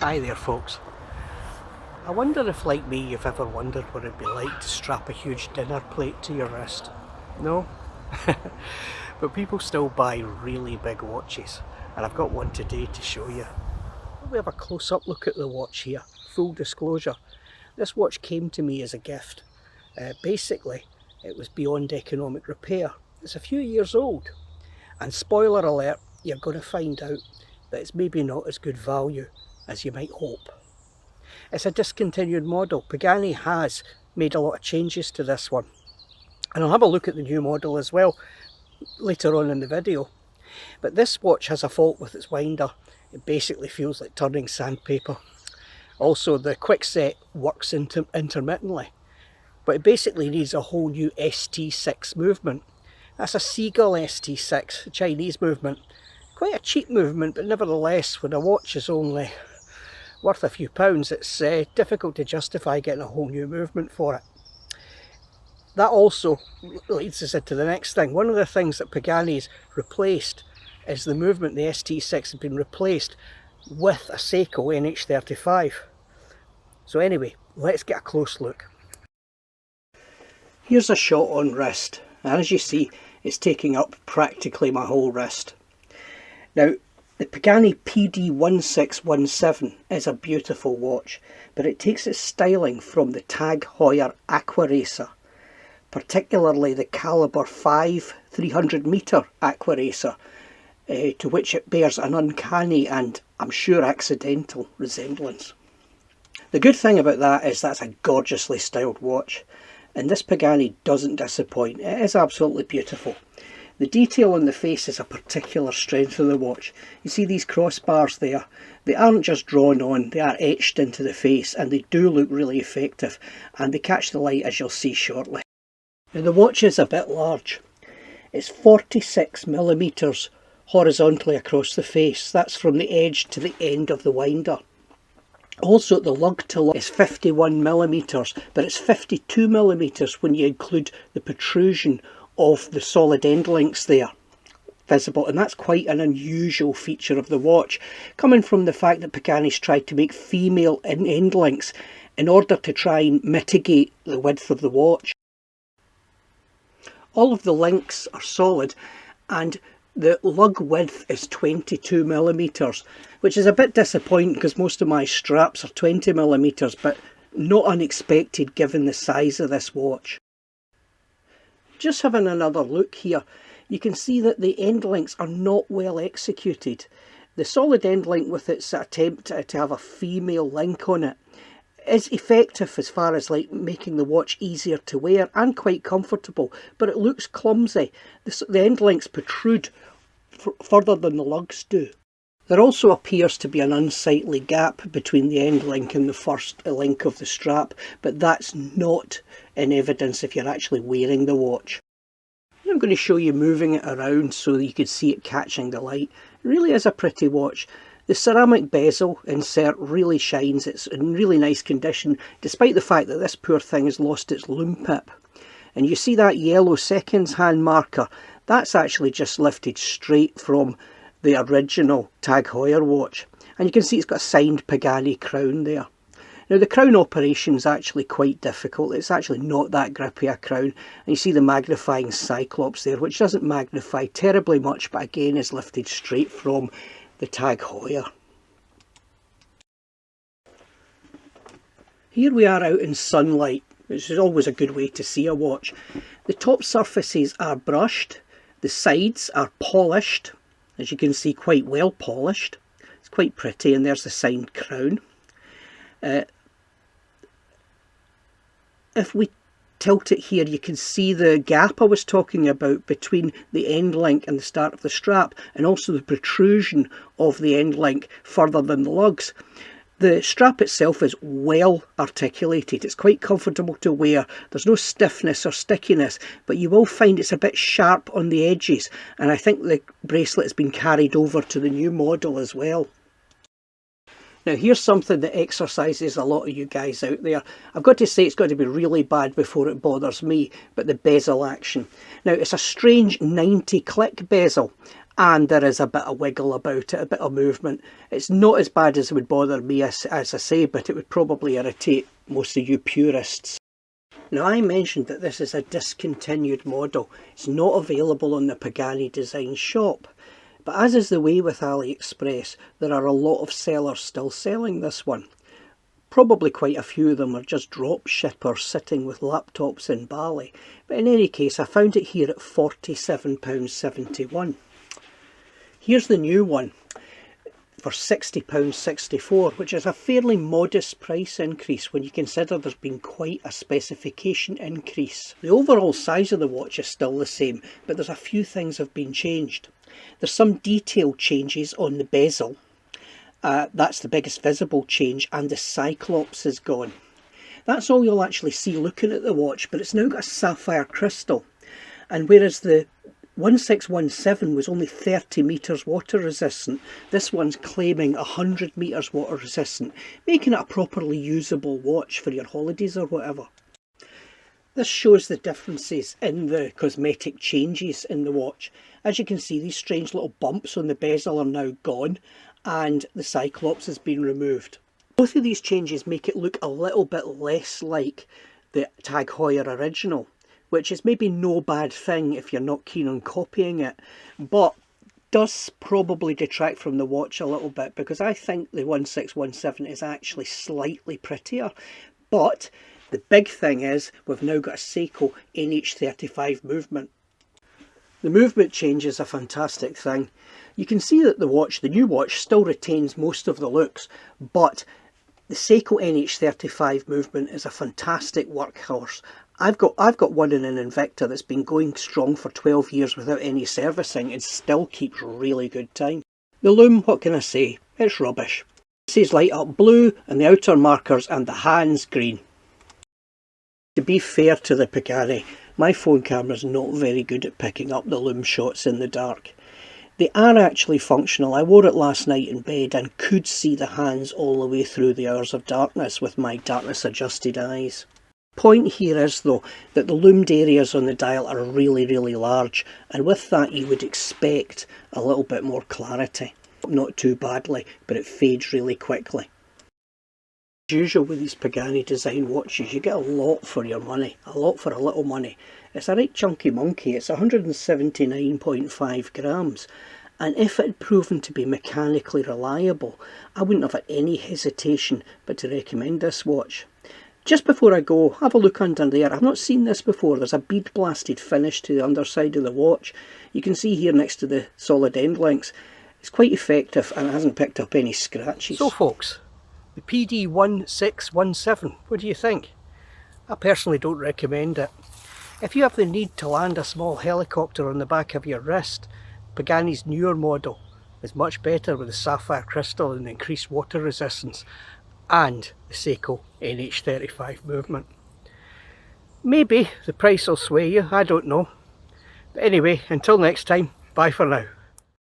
Hi there folks. I wonder if, like me, you've ever wondered what it'd be like to strap a huge dinner plate to your wrist. No? But people still buy really big watches, and I've got one today to show you. We have a close-up look at the watch here. Full disclosure, this watch came to me as a gift. Basically, it was beyond economic repair. It's a few years old, and spoiler alert, you're going to find out that it's maybe not as good value as you might hope. It's a discontinued model. Pagani has made a lot of changes to this one, and I'll have a look at the new model as well later on in the video. But this watch has a fault with its winder. It basically feels like turning sandpaper. Also, the quickset works intermittently, but it basically needs a whole new ST6 movement. That's a Seagull ST6, a Chinese movement. Quite a cheap movement, but nevertheless, when a watch is only worth a few pounds, it's difficult to justify getting a whole new movement for it. That also leads us into the next thing. One of the things that Pagani's replaced is the movement. The ST6 has been replaced with a Seiko NH35. So anyway, let's get a close look. Here's a shot on wrist, and as you see, it's taking up practically my whole wrist. Now, the Pagani PD1617 is a beautiful watch, but it takes its styling from the Tag Heuer Aquaracer, particularly the Caliber 5 300 metre Aquaracer, to which it bears an uncanny and, I'm sure, accidental resemblance. The good thing about that is that's a gorgeously styled watch, and this Pagani doesn't disappoint. It is absolutely beautiful. The detail on the face is a particular strength of the watch. You see these crossbars there? They aren't just drawn on, they are etched into the face, and they do look really effective, and they catch the light, as you'll see shortly. Now, the watch is a bit large. It's 46mm horizontally across the face. That's from the edge to the end of the winder. Also, the lug to lug is 51mm, but it's 52mm when you include the protrusion of the solid end links there visible, and that's quite an unusual feature of the watch, coming from the fact that Pagani's tried to make female end links in order to try and mitigate the width of the watch. All of the links are solid, and the lug width is 22mm, which is a bit disappointing because most of my straps are 20mm, but not unexpected given the size of this watch. Just having another look here, you can see that the end links are not well executed. The solid end link, with its attempt to have a female link on it, is effective as far as like making the watch easier to wear and quite comfortable, but it looks clumsy. The end links protrude further than the lugs do. There also appears to be an unsightly gap between the end link and the first link of the strap, but that's not in evidence if you're actually wearing the watch. I'm going to show you moving it around so that you can see it catching the light. It really is a pretty watch. The ceramic bezel insert really shines. It's in really nice condition, despite the fact that this poor thing has lost its loom pip. And you see that yellow seconds hand marker? That's actually just lifted straight from the original Tag Heuer watch. And you can see it's got a signed Pagani crown there. Now, the crown operation is actually quite difficult. It's actually not that grippy a crown. And you see the magnifying cyclops there, which doesn't magnify terribly much, but again is lifted straight from the Tag Heuer. Here we are out in sunlight, which is always a good way to see a watch. The top surfaces are brushed, the sides are polished, as you can see, quite well polished. It's quite pretty, and there's the signed crown. If we tilt it here, you can see the gap I was talking about between the end link and the start of the strap, and also the protrusion of the end link further than the lugs. The strap itself is well articulated. It's quite comfortable to wear. There's no stiffness or stickiness, but you will find it's a bit sharp on the edges, and I think the bracelet has been carried over to the new model as well. Now here's something that exercises a lot of you guys out there. I've got to say it's got to be really bad before it bothers me, but the bezel action. Now it's a strange 90 click bezel, and there is a bit of wiggle about it, a bit of movement. It's not as bad as it would bother me, as I say, but it would probably irritate most of you purists. Now I mentioned that this is a discontinued model. It's not available on the Pagani Design shop. But as is the way with AliExpress, there are a lot of sellers still selling this one. Probably quite a few of them are just drop shippers sitting with laptops in Bali. But in any case, I found it here at £47.71. Here's the new one for £60.64, which is a fairly modest price increase when you consider there's been quite a specification increase. The overall size of the watch is still the same, but there's a few things have been changed. There's some detail changes on the bezel. That's the biggest visible change, and the Cyclops is gone. That's all you'll actually see looking at the watch, but it's now got a sapphire crystal. And whereas the 1617 was only 30 metres water resistant, this one's claiming 100 metres water resistant, making it a properly usable watch for your holidays or whatever. This shows the differences in the cosmetic changes in the watch. As you can see, these strange little bumps on the bezel are now gone, and the Cyclops has been removed. Both of these changes make it look a little bit less like the Tag Heuer original, which is maybe no bad thing if you're not keen on copying it, but does probably detract from the watch a little bit, because I think the 1617 is actually slightly prettier. But the big thing is we've now got a Seiko NH35 movement. The movement change is a fantastic thing. You can see that the new watch still retains most of the looks, but the Seiko NH35 movement is a fantastic workhorse. I've got one in an Invicta that's been going strong for 12 years without any servicing and still keeps really good time. The lume, what can I say? It's rubbish. It says light up blue and the outer markers and the hands green. To be fair to the Pagani, my phone camera's not very good at picking up the lume shots in the dark. They are actually functional. I wore it last night in bed and could see the hands all the way through the hours of darkness with my darkness adjusted eyes. Point here is though that the loomed areas on the dial are really large, and with that you would expect a little bit more clarity. Not too badly, but it fades really quickly. As usual with these Pagani Design watches, you get a lot for your money, a lot for a little money. It's a right chunky monkey. It's 179.5 grams, and if it had proven to be mechanically reliable, I wouldn't have had any hesitation but to recommend this watch. Just before I go, have a look under there. I've not seen this before. There's a bead blasted finish to the underside of the watch. You can see here next to the solid end links. It's quite effective and it hasn't picked up any scratches. So folks, the PD1617, what do you think? I personally don't recommend it. If you have the need to land a small helicopter on the back of your wrist, Pagani's newer model is much better with the sapphire crystal and the increased water resistance, and the Seiko NH35 movement. Maybe the price will sway you, I don't know. But anyway, until next time, bye for now.